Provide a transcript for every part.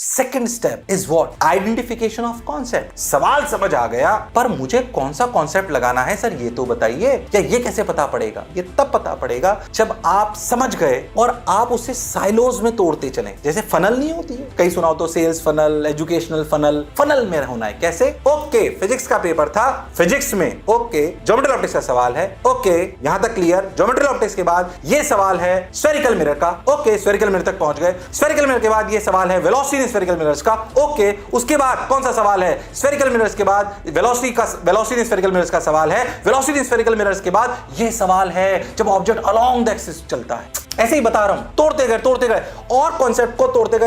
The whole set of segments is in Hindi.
Second step is what? Identification of concept. सवाल समझ आ गया, पर मुझे कौन सा कॉन्सेप्ट लगाना है सर ये तो बताइए। या ये कैसे पता पड़ेगा? ये तब पता पड़ेगा जब आप समझ गए और आप उसे साइलोज में तोड़ते चलें। जैसे फनल नहीं होती है, कहीं सुना हो तो, sales funnel, educational funnel, funnel में होना है। कैसे? ओके, फिजिक्स का पेपर था, फिजिक्स में ओके ज्योमेट्रिकल ऑप्टिक्स का सवाल है, ओके यहां तक क्लियर। ज्योमेट्रिकल ऑप्टिक्स के बाद ये सवाल है स्फेरिकल मिरर का, ओके स्फेरिकल मिरर तक पहुंच गए। स्फेरिकल मिरर के बाद ये सवाल है वेलोसिटी इन स्फेरिकल मिरर्स का, ओके। उसके बाद कौन सा सवाल है? स्फेरिकल मिरर्स के बाद वेलोसिटी इन स्फेरिकल मिरर्स का सवाल है। वेलोसिटी इन स्फेरिकल मिरर्स के बाद ये सवाल है जब ऑब्जेक्ट अलोंग द एक्सिस चलता है। ऐसे ही बता रहा हूं, तोड़ते गए और कॉन्सेप्ट को तोड़ते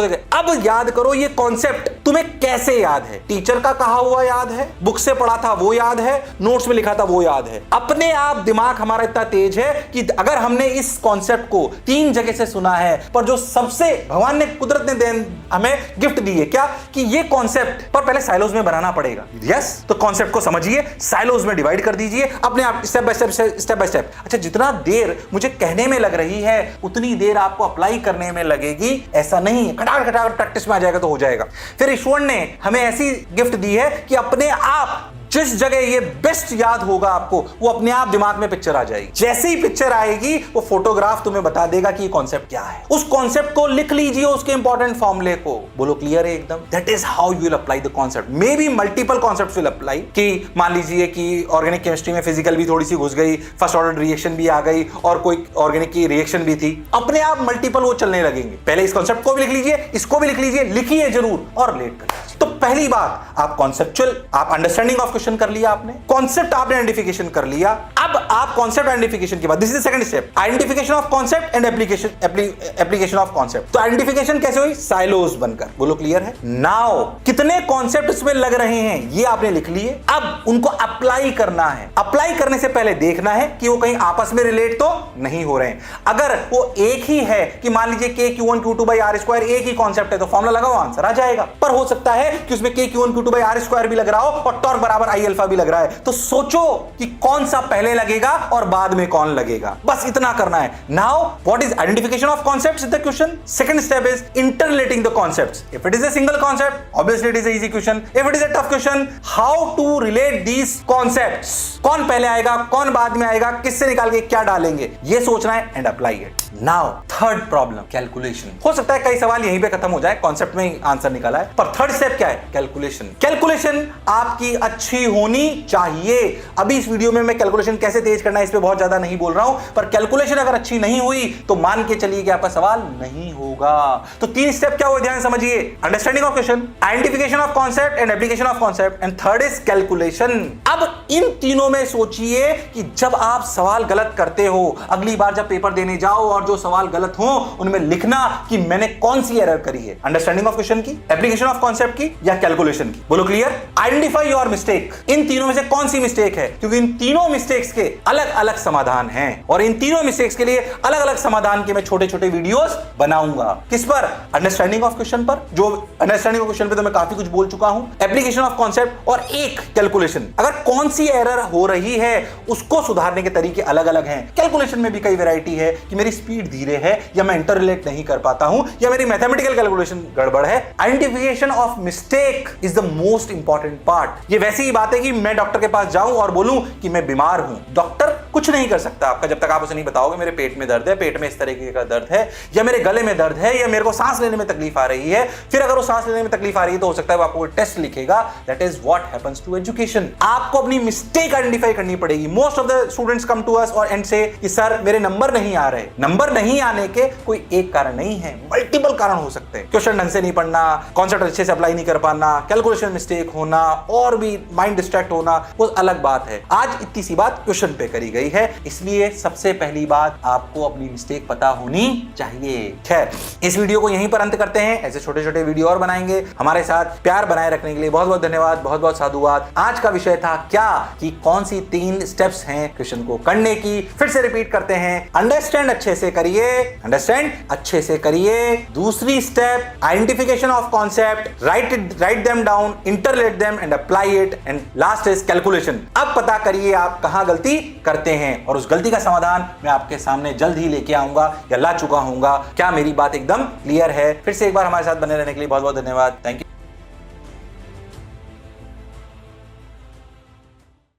गए। अब याद करो ये कॉन्सेप्ट तुम्हें कैसे याद है? टीचर का कहा हुआ याद है, बुक से पढ़ा था वो याद है, नोट्स में लिखा था वो याद है। अपने आप दिमाग हमारा इतना तेज है कि अगर हमने इस कॉन्सेप्ट को 3 जगह से सुना है, पर जो सबसे भगवान ने, कुदरत ने हमें गिफ्ट दी है क्या? कि ये कॉन्सेप्ट पर पहले साइलोज में बनाना पड़ेगा। यस, तो कॉन्सेप्ट को समझिए, साइलोज में डिवाइड कर दीजिए अपने आप, स्टेप बाय स्टेप। अच्छा, जितना देर मुझे कहने में लग रही है उतनी देर आपको अप्लाई करने में लगेगी, ऐसा नहीं है। खटाखट प्रैक्टिस में आ जाएगा तो हो जाएगा। फिर ईश्वर ने हमें ऐसी गिफ्ट दी है कि अपने आप जिस जगह ये बेस्ट याद होगा आपको, वो अपने आप दिमाग में पिक्चर आ जाएगी। जैसे ही पिक्चर आएगी वो फोटोग्राफ तुम्हें बता देगा कि ये कॉन्सेप्ट क्या है। उस कॉन्सेप्ट को लिख लीजिए, उसके इंपॉर्टेंट फॉर्मूले को। बोलो क्लियर है एकदम? That is how you will apply the concept. May be multiple concept will apply. कि मान लीजिए कि ऑर्गेनिक केमिस्ट्री में फिजिकल भी थोड़ी सी घुस गई, फर्स्ट ऑर्डर रिएक्शन भी आ गई और कोई ऑर्गेनिक की रिएक्शन भी थी, अपने आप मल्टीपल वो चलने लगेंगे। पहले इस कॉन्सेप्ट को भी लिख लीजिए, इसको भी लिख लीजिए, लिखिए जरूर और रिलेट कर लीजिए। तो पहली बात, आप कॉन्सेप्चुअल, आप अंडरस्टैंडिंग ऑफ क्वेश्चन कर लिया आपने, कॉन्सेप्ट आपने आइडेंटिफिकेशन कर लिया। अब आप कॉन्सेप्ट आइडेंटिफिकेशन के बाद, this is the second step, identification of concept and application of concept. तो आइडेंटिफिकेशन कैसे हुई? साइलोज बनकर। बोलो क्लियर है? नाउ कितने कॉन्सेप्ट इसमें लग रहे हैं ये आपने लिख लिए, अब उनको अप्लाई करना है। अप्लाई करने से पहले देखना है कि वो कहीं आपस में रिलेट तो नहीं हो रहे हैं। अगर वो एक ही है कि मान लीजिए k q1 q2 by r square एक ही कॉन्सेप्ट है, तो फॉर्मूला लगाओ, आंसर आ जाएगा। पर हो सकता है कि उसमें k q1 q2 by r square भी लग रहा हो और टॉर्क बराबर i अल्फा भी लग रहा है, तो सोचो कि कौन सा पहले लगेगा और बाद में कौन लगेगा। बस इतना करना है। Now what is identification of concepts is the question. Second step is interrelating the concepts. If it is a single concept, obviously it is a easy question. If it is a tough question, how to relate these concepts. कौन पहले आएगा, कौन बाद में आएगा, किससे निकाल के क्या डालेंगे, ये सोचना है and apply it. Now third problem, calculation. हो सकता है कई सवाल यहीं पे खत्म हो जाए, कॉन्सेप्ट में ही आंसर निकाला है, पर थर्ड स्टेप क्या है? कैलकुलेशन। कैलकुलेशन आपकी अच्छी होनी चाहिए। अभी इस वीडियो में मैं कैलकुलेशन कैसे तेज करना है इस पे बहुत ज्यादा नहीं बोल रहा हूं, पर कैलकुलेशन अगर अच्छी नहीं हुई तो मान के चलिए कि आपका सवाल नहीं होगा। तो 3 स्टेप क्या हुए, ध्यान समझिए। Understanding of question, identification of concept and application of concept, and third is calculation. अब इन तीनों में सोचिए कि जब आप सवाल गलत करते हो, अगली बार जब पेपर देने जाओ और जो सवाल गलत हो उनमें लिखना कि मैंने कौन सी एरर करी है, अंडरस्टैंडिंग ऑफ क्वेश्चन की, एप्लीकेशन ऑफ कॉन्सेप्ट की या कैलकुलेशन की। बोलो क्लियर? Identify your mistake. इन तीनों में से कौन सी मिस्टेक है, क्योंकि इन तीनों मिस्टेक्स के अलग अलग समाधान हैं और इन तीनों मिस्टेक्स के लिए अलग अलग समाधान के मैं छोटे छोटे वीडियोस बनाऊंगा। किस पर? अंडरस्टैंडिंग ऑफ क्वेश्चन पर, जो अंडरस्टैंडिंग ऑफ क्वेश्चन पे तो मैं काफी कुछ बोल चुका हूं, एप्लीकेशन ऑफ कॉन्सेप्ट और एक कैलकुलेशन। अगर कौन सी एरर हो रही है उसको सुधारने के तरीके अलग अलग हैं। कैलकुलेशन में भी कई वैरायटी है कि मेरी स्पीड धीरे है या मैं इंटर रिलेट नहीं कर पाता हूं या मेरी मैथमेटिकल कैलकुलेशन गड़बड़ है। Identification of mistake is the most important part. ये वैसी ही बात है कि मैं डॉक्टर के पास जाऊं और बोलूं कि मैं बीमार हूं, डॉक्टर कुछ नहीं कर सकता आपका जब तक आप उसे नहीं बताओगे मेरे पेट में दर्द है, पेट में इस तरीके का दर्द है, या मेरे गले में दर्द है, या मेरे को सांस लेने में तकलीफ आ रही है। फिर अगर वो सांस लेने में तकलीफ आ रही है तो हो सकता है वो आपको टेस्ट लिखेगा। That is what happens to education. आपको अपनी मिस्टेक आइडेंटिफाई करनी पड़ेगी। Most of the students come to us और एंड से कि सर मेरे नंबर नहीं आ रहे। नंबर नहीं आने के कोई एक कारण नहीं है, मल्टीपल कारण हो सकते हैं। क्वेश्चन ढंग से नहीं पढ़ना, कॉन्सेप्ट अच्छे से अप्लाई नहीं कर पाना, कैलकुलेशन मिस्टेक होना और भी माइंड डिस्ट्रैक्ट होना, वो अलग बात है। आज इतनी सी बात क्वेश्चन पे करी गई है, इसलिए सबसे पहली बात आपको अपनी मिस्टेक पता होनी चाहिए। खैर, इस वीडियो को यहीं पर अंत करते हैं। ऐसे छोटे छोटे वीडियो और बनाएंगे। हमारे साथ प्यार बनाए रखने के लिए बहुत बहुत धन्यवाद, बहुत बहुत साधुवाद। आज का विषय था क्या, कि कौन सी 3 स्टेप्स हैं क्वेश्चन को करने की। फिर से रिपीट करते हैं, अंडरस्टैंड अच्छे से करिए, अंडरस्टैंड अच्छे से करिए। दूसरी step, identification of concept, write them down, interrelate them and apply it, and last is calculation. अब पता करिए आप कहां गलती करते हैं और उस गलती का समाधान मैं आपके सामने जल्द ही लेके आऊंगा या ला चुका हूंगा। क्या मेरी बात एकदम क्लियर है? फिर से एक बार हमारे साथ बने रहने के लिए बहुत बहुत धन्यवाद। Thank you.